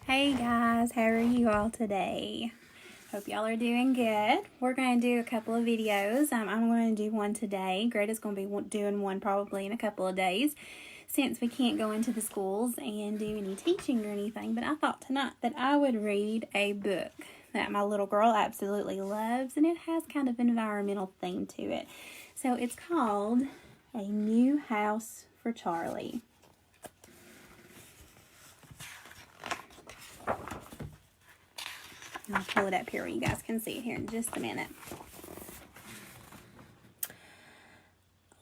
Hey guys, how are you all today? Hope y'all are doing good. We're going to do a couple of videos. I'm going to do one today. Greta's going to be doing one probably in a couple of days since we can't go into the schools and do any teaching or anything. But I thought tonight that I would read a book that my little girl absolutely loves, and it has kind of an environmental theme to it. So it's called A New House for Charlie. I'll pull it up here where you guys can see it here in just a minute.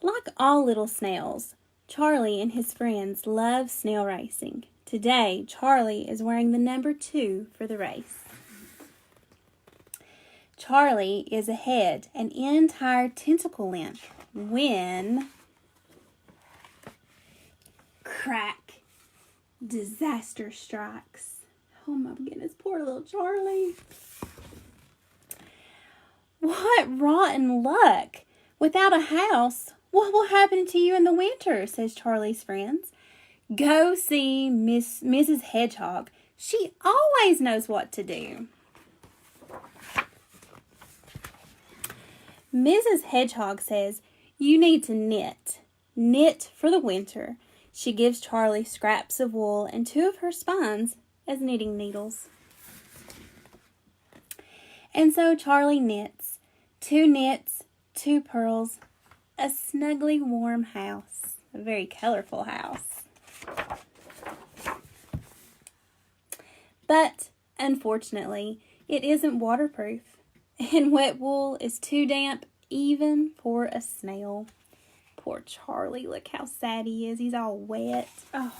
Like all little snails, Charlie and his friends love snail racing. Today, Charlie is wearing the number 2 for the race. Charlie is ahead an entire tentacle length when crack, disaster strikes. Oh my goodness, poor little Charlie. What rotten luck. Without a house, what will happen to you in the winter, says Charlie's friends. Go see Mrs. Hedgehog. She always knows what to do. Mrs. Hedgehog says, you need to knit. Knit for the winter. She gives Charlie scraps of wool and 2 of her spines as knitting needles. And so Charlie knits. 2 knits, 2 pearls, a snugly warm house. A very colorful house. But, unfortunately, it isn't waterproof. And wet wool is too damp even for a snail. Poor Charlie, look how sad he is. He's all wet. Oh,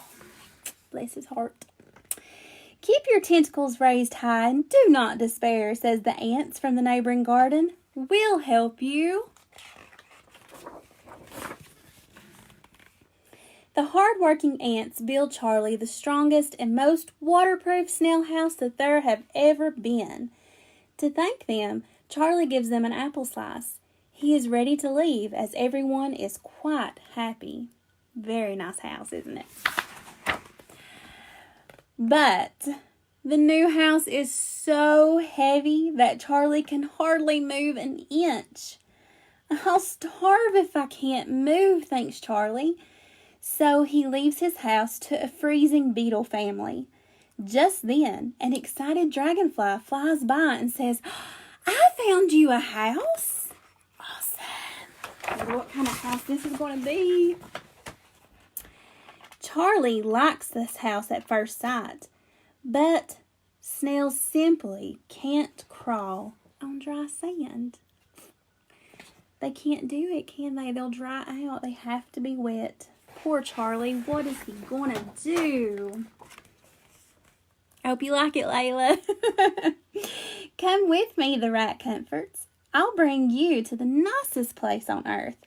bless his heart. Keep your tentacles raised high and do not despair, says the ants from the neighboring garden. We'll help you. The hard-working ants build Charlie the strongest and most waterproof snail house that there have ever been. To thank them, Charlie gives them an apple slice. He is ready to leave as everyone is quite happy. Very nice house, isn't it? But the new house is so heavy that Charlie can hardly move an inch. I'll starve if I can't move, thinks Charlie. So he leaves his house to a freezing beetle family. Just then, an excited dragonfly flies by and says, I found you a house. Awesome. I wonder what kind of house this is going to be. Charlie likes this house at first sight, but snails simply can't crawl on dry sand. They can't do it, can they? They'll dry out. They have to be wet. Poor Charlie. What is he going to do? I hope you like it, Layla. Come with me, the rat comforts. I'll bring you to the nicest place on earth.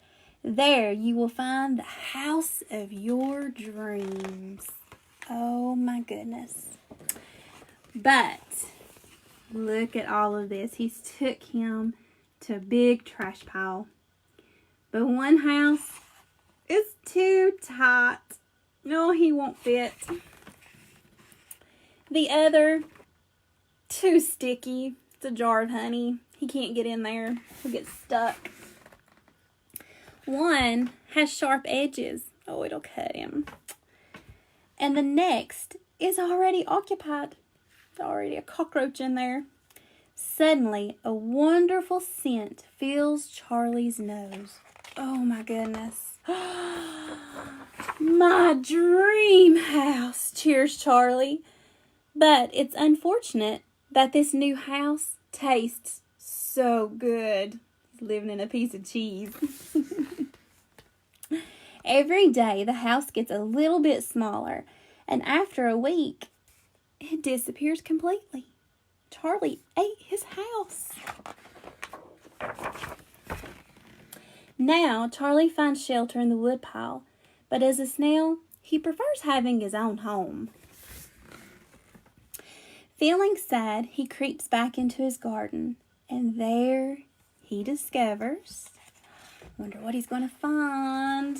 There you will find the house of your dreams. Oh my goodness. But look at all of this. He's took him to a big trash pile. But one house is too tight. No, he won't fit. The other, too sticky. It's a jar of honey. He can't get in there. He'll get stuck. One has sharp edges. Oh, it'll cut him. And the next is already occupied. There's already a cockroach in there. Suddenly, a wonderful scent fills Charlie's nose. Oh my goodness. My dream house, cheers Charlie. But it's unfortunate that this new house tastes so good. He's living in a piece of cheese. Every day, the house gets a little bit smaller, and after a week, it disappears completely. Charlie ate his house. Now, Charlie finds shelter in the woodpile, but as a snail, he prefers having his own home. Feeling sad, he creeps back into his garden, and there he discovers, wonder what he's going to find.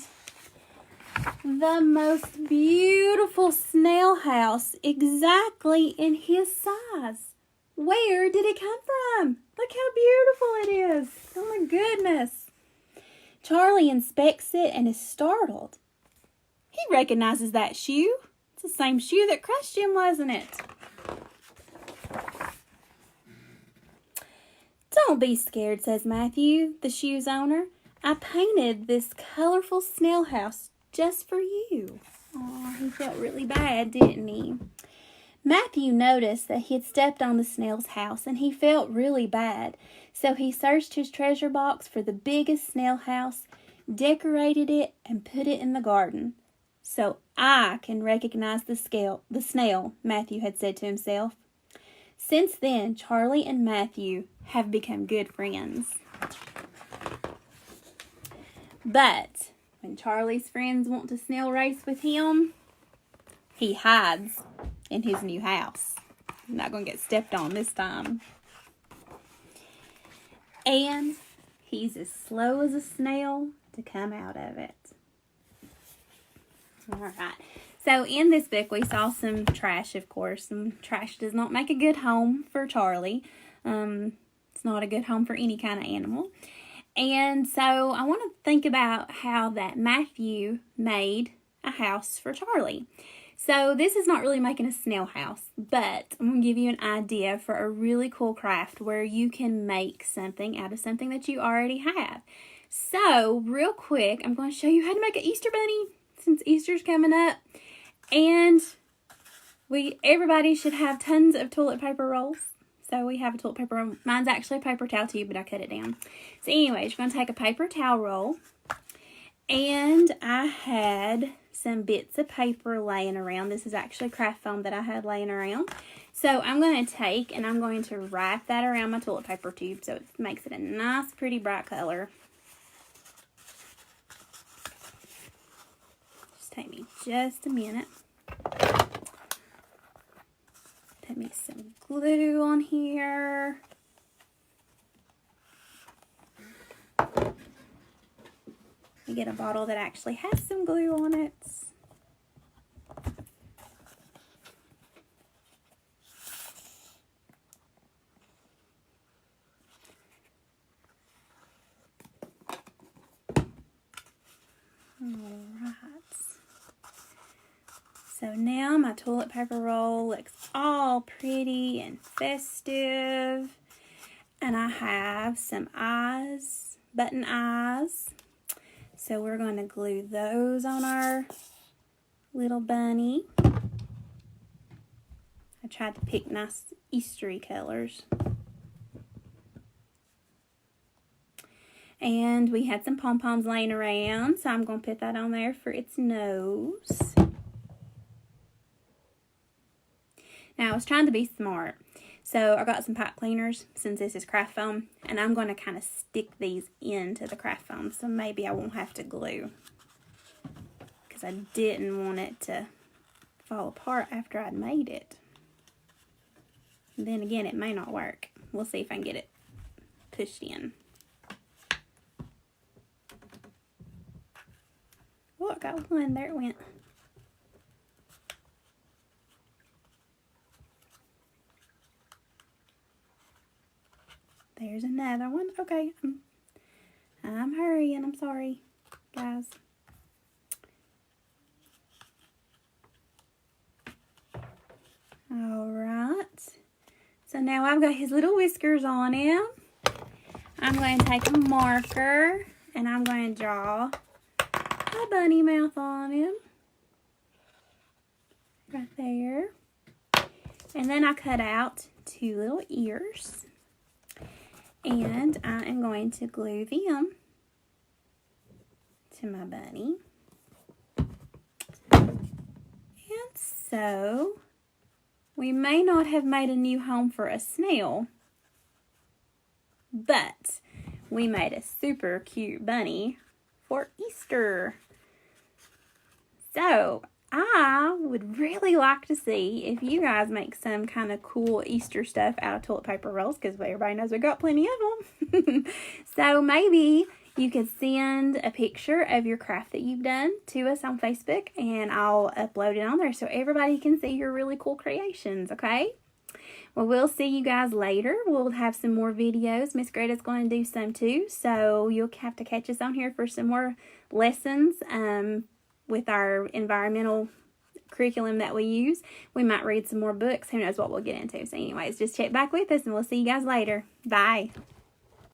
the most beautiful snail house exactly in his size. Where did it come from? Look how beautiful it is. Oh my goodness. Charlie inspects it and is startled. He recognizes that shoe. It's the same shoe that crushed him, wasn't it? Don't be scared, says Matthew, the shoe's owner. I painted this colorful snail house just for you. Aw, he felt really bad, didn't he? Matthew noticed that he had stepped on the snail's house and he felt really bad. So he searched his treasure box for the biggest snail house, decorated it, and put it in the garden. So I can recognize the snail, Matthew had said to himself. Since then, Charlie and Matthew have become good friends. But when Charlie's friends want to snail race with him, he hides in his new house. I'm not going to get stepped on this time. And he's as slow as a snail to come out of it. All right. So in this book, we saw some trash, of course. Trash does not make a good home for Charlie. It's not a good home for any kind of animal. And so I want to think about how that Matthew made a house for Charlie. So this is not really making a snail house, but I'm going to give you an idea for a really cool craft where you can make something out of something that you already have. So real quick, I'm going to show you how to make an Easter bunny since Easter's coming up. And everybody should have tons of toilet paper rolls. So we have a toilet paper roll. Mine's actually a paper towel tube, but I cut it down. So anyways, you're going to take a paper towel roll. And I had some bits of paper laying around. This is actually craft foam that I had laying around. So I'm going to take and I'm going to wrap that around my toilet paper tube so it makes it a nice, pretty, bright color. Just take me just a minute. Put me some glue on here. You get a bottle that actually has some glue on it. Alright. So now my toilet paper roll looks all pretty and festive. And I have some eyes, button eyes. So we're going to glue those on our little bunny. I tried to pick nice Eastery colors. And we had some pom-poms laying around, so I'm going to put that on there for its nose. Now, I was trying to be smart. So I got some pipe cleaners, since this is craft foam, and I'm going to kind of stick these into the craft foam, so maybe I won't have to glue, because I didn't want it to fall apart after I'd made it. And then again, it may not work. We'll see if I can get it pushed in. Oh, I got one. There it went. There's another one. Okay, I'm hurrying. I'm sorry, guys. All right. So now I've got his little whiskers on him. I'm going to take a marker and I'm going to draw a bunny mouth on him. Right there. And then I cut out 2 little ears. And I am going to glue them to my bunny. And so, we may not have made a new home for a snail, but we made a super cute bunny for Easter. So, I would really like to see if you guys make some kind of cool Easter stuff out of toilet paper rolls, because everybody knows we got plenty of them. So maybe You could send a picture of your craft that you've done to us on Facebook, and I'll upload it on there so everybody can see your really cool creations, okay? Well, we'll see you guys later. We'll have some more videos. Miss Greta's going to do some too, so you'll have to catch us on here for some more lessons with our environmental curriculum that we use. We might read some more books. Who knows what we'll get into. So anyways, just check back with us, and we'll see you guys later. Bye.